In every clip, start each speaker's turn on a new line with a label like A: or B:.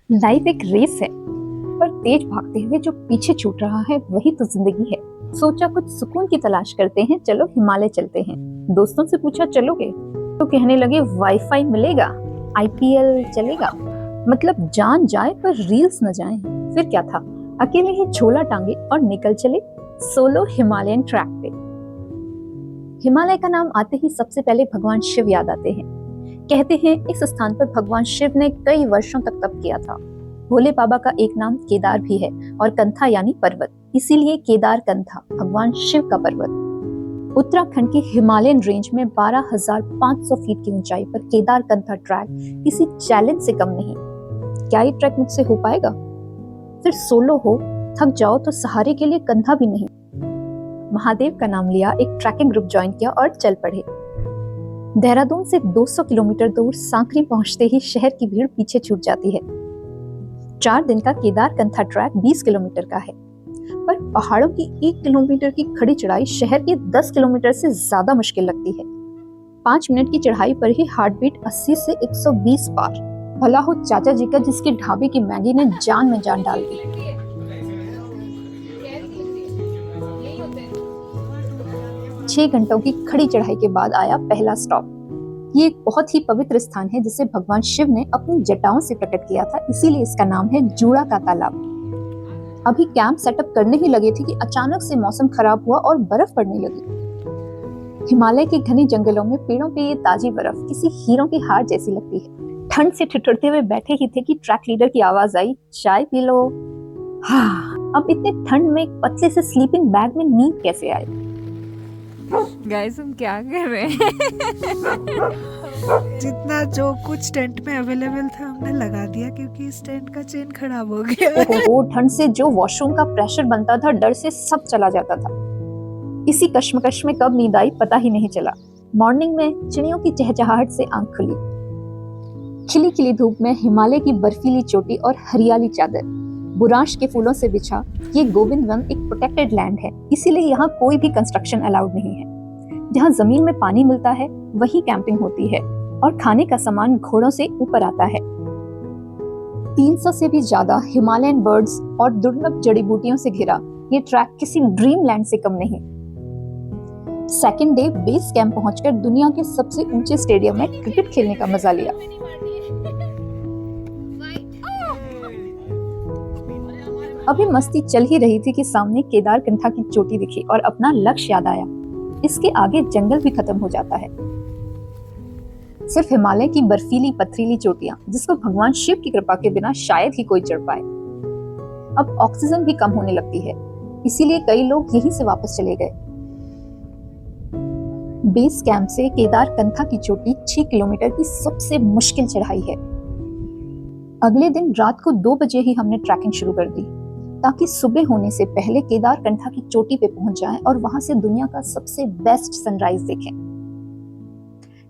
A: Life एक race है, पर तेज भागते हुए जो पीछे छूट रहा है वही तो जिंदगी है। सोचा कुछ सुकून की तलाश करते हैं, चलो हिमालय चलते हैं। दोस्तों से पूछा चलोगे, तो कहने लगे वाईफाई मिलेगा, आईपीएल चलेगा, मतलब जान जाए पर रील्स न जाएं। फिर क्या था, अकेले ही झोला टांगे और निकल चले सोलो हिमालयन ट्रैक पे। हिमालय का नाम आते ही सबसे पहले भगवान शिव याद आते हैं। कहते हैं इस स्थान पर भगवान शिव ने कई वर्षों तक तप किया था। भोले बाबा का एक नाम केदार भी है और कंथा यानी पर्वत, इसीलिए केदार कंथा भगवान शिव का पर्वत। उत्तराखंड के हिमालयन रेंज में 12,500 फीट की ऊंचाई पर केदार कंथा ट्रैक किसी चैलेंज से कम नहीं। क्या ये ट्रैक मुझसे हो पाएगा? फिर सोलो हो, थक जाओ तो सहारे के लिए कंधा भी नहीं। महादेव का नाम लिया, एक ट्रैकिंग ग्रुप ज्वाइन किया और चल पड़े। देहरादून से 200 किलोमीटर दूर सांकरी पहुंचते ही शहर की भीड़ पीछे छूट जाती है। 4 दिन का केदार कंथा ट्रैक 20 किलोमीटर का है, पर पहाड़ों की 1 किलोमीटर की खड़ी चढ़ाई शहर के 10 किलोमीटर से ज्यादा मुश्किल लगती है। 5 मिनट की चढ़ाई पर ही हार्ट बीट 80 से 120 पार। भला हो चाचा जी का, जिसके ढाबे की मैगी ने जान में जान डाल दी। 6 घंटों की खड़ी चढ़ाई के बाद आया पहला स्टॉप। ये एक बहुत ही पवित्र स्थान है जिसे भगवान शिव ने अपनी जटाओं से प्रकट किया था, इसीलिए इसका नाम है जूड़ा का तालाब। अभी कैंप सेटअप करने ही लगे थे कि अचानक से मौसम खराब हुआ और बर्फ पड़ने लगी। हिमालय के घने जंगलों में पेड़ों पे ये ताजी बर्फ किसी हीरों की हार जैसी लगती है। ठंड से ठिठुरते हुए बैठे ही थे कि ट्रैक लीडर की आवाज आई, चाय पी लो। हाँ, अब इतने ठंड में एक पतले से स्लीपिंग बैग में नींद कैसे आए?
B: गाइस हम क्या कर रहे हैं?
C: जितना जो कुछ टेंट में अवेलेबल था हमने लगा दिया, क्योंकि इस टेंट का चेन खराब हो गया।
A: ओहो, ठंड से जो वॉशरूम का प्रेशर बनता था, डर से सब चला जाता था। इसी कश्मकश में कब नींद आई पता ही नहीं चला। मॉर्निंग में चिड़ियों की चहचहाहट से आंख खुली। खिली खिली धूप में हिमालय की बर्फीली चोटी और हरियाली चादर, बुरांश के फूलों से बिछा ये गोविंद वन एक प्रोटेक्टेड लैंड है, इसीलिए यहाँ कोई भी कंस्ट्रक्शन अलाउड नहीं है। जहाँ जमीन में पानी मिलता है वही कैंपिंग होती है और खाने का सामान घोड़ों से ऊपर आता है। 300 से भी ज्यादा हिमालयन बर्ड्स और दुर्लभ जड़ी बूटियों से घिरा ये ट्रैक किसी ड्रीम लैंड से कम नहीं। सेकेंड डे बेस कैंप पहुंचकर दुनिया के सबसे ऊंचे स्टेडियम में क्रिकेट खेलने का मजा लिया। अभी मस्ती चल ही रही थी कि सामने केदार कंठा की चोटी दिखी और अपना लक्ष्य याद आया। इसके आगे जंगल भी खत्म हो जाता है, सिर्फ हिमालय की बर्फीली पथरीली चोटियां, जिसको भगवान शिव की कृपा के बिना शायद ही कोई चढ़ पाए। अब ऑक्सीजन भी कम होने लगती है, इसीलिए कई लोग यहीं से वापस चले गए। बेस कैंप से केदार कंथा की चोटी 6 किलोमीटर की सबसे मुश्किल चढ़ाई है। अगले दिन रात को 2 बजे ही हमने ट्रैकिंग शुरू कर दी, ताकि सुबह होने से पहले केदार कंठा की चोटी पे पहुंच जाएं और वहां से दुनिया का सबसे बेस्ट सनराइज देखें।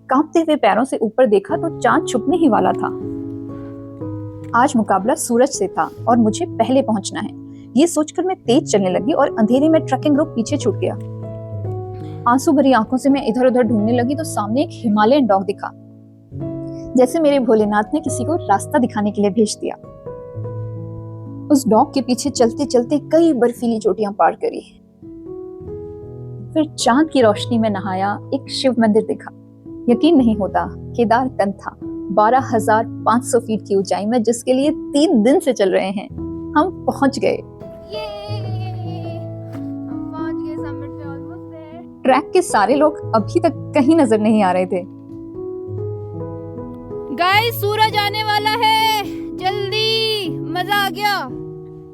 A: कांपते हुए पैरों से ऊपर देखा तो चांद छुपने ही वाला था। आज मुकाबला सूरज से था और मुझे पहले पहुंचना है। ये सोचकर मैं तेज चलने लगी और अंधेरे में ट्रैकिंग ग्रुप पीछे छूट गया। आंसू भरी आंखों से मैं इधर उधर ढूंढने लगी तो सामने एक हिमालयन डॉग दिखा, जैसे मेरे भोलेनाथ ने किसी को रास्ता दिखाने के लिए भेज दिया। उस डॉग के पीछे चलते चलते कई बर्फीली चोटियां पार करी। फिर चांद की रोशनी में नहाया, एक शिव मंदिर दिखा। यकीन नहीं होता, केदार कंथा 12,500 फीट की ऊंचाई में, जिसके लिए 3 दिन से चल रहे हैं। हम पहुंच गए। ट्रैक के सारे लोग अभी तक कहीं नजर नहीं आ रहे थे।
B: गाइस सूरज आने वाला है, जल्दी, मजा आ गया।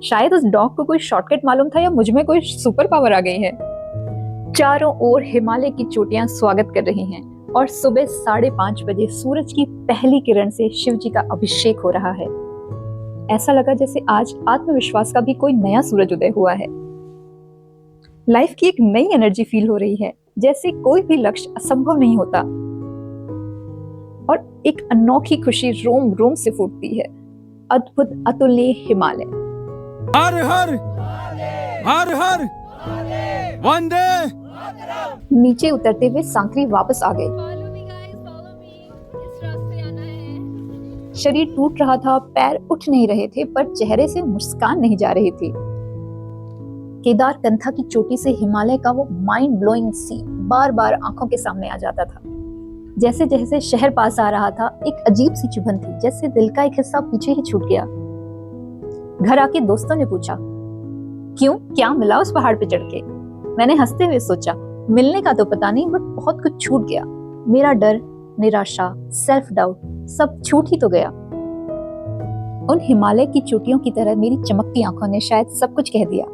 A: शायद उस डॉग को कोई शॉर्टकट मालूम था या मुझ में कोई सुपर पावर आ गई है। चारों ओर हिमालय की चोटियां स्वागत कर रही हैं और सुबह 5:30 बजे सूरज की पहली किरण से शिव जी का अभिषेक हो रहा है। ऐसा लगा जैसे आज आत्मविश्वास का भी कोई नया सूरज उदय हुआ है। लाइफ की एक नई एनर्जी फील हो रही है, जैसे कोई भी लक्ष्य असंभव नहीं होता और एक अनोखी खुशी रोम रोम से फूटती है। अद्भुत अतुल्य हिमालय।
D: हर हर हर हर वंदे।
A: नीचे उतरते हुए सांकरी वापस आ गए। शरीर टूट रहा था, पैर उठ नहीं रहे थे, पर चेहरे से मुस्कान नहीं जा रही थी। केदारकंठा की चोटी से हिमालय का वो माइंड ब्लोइंग सीन बार बार आंखों के सामने आ जाता था। जैसे जैसे शहर पास आ रहा था, एक अजीब सी चुभन थी, जैसे दिल का एक हिस्सा पीछे ही छूट गया। घर आके दोस्तों ने पूछा, क्यों, क्या मिला उस पहाड़ पे चढ़ के? मैंने हंसते हुए सोचा, मिलने का तो पता नहीं, बट बहुत कुछ छूट गया। मेरा डर, निराशा, सेल्फ डाउट सब छूट ही तो गया। उन हिमालय की चोटियों की तरह मेरी चमकती आंखों ने शायद सब कुछ कह दिया।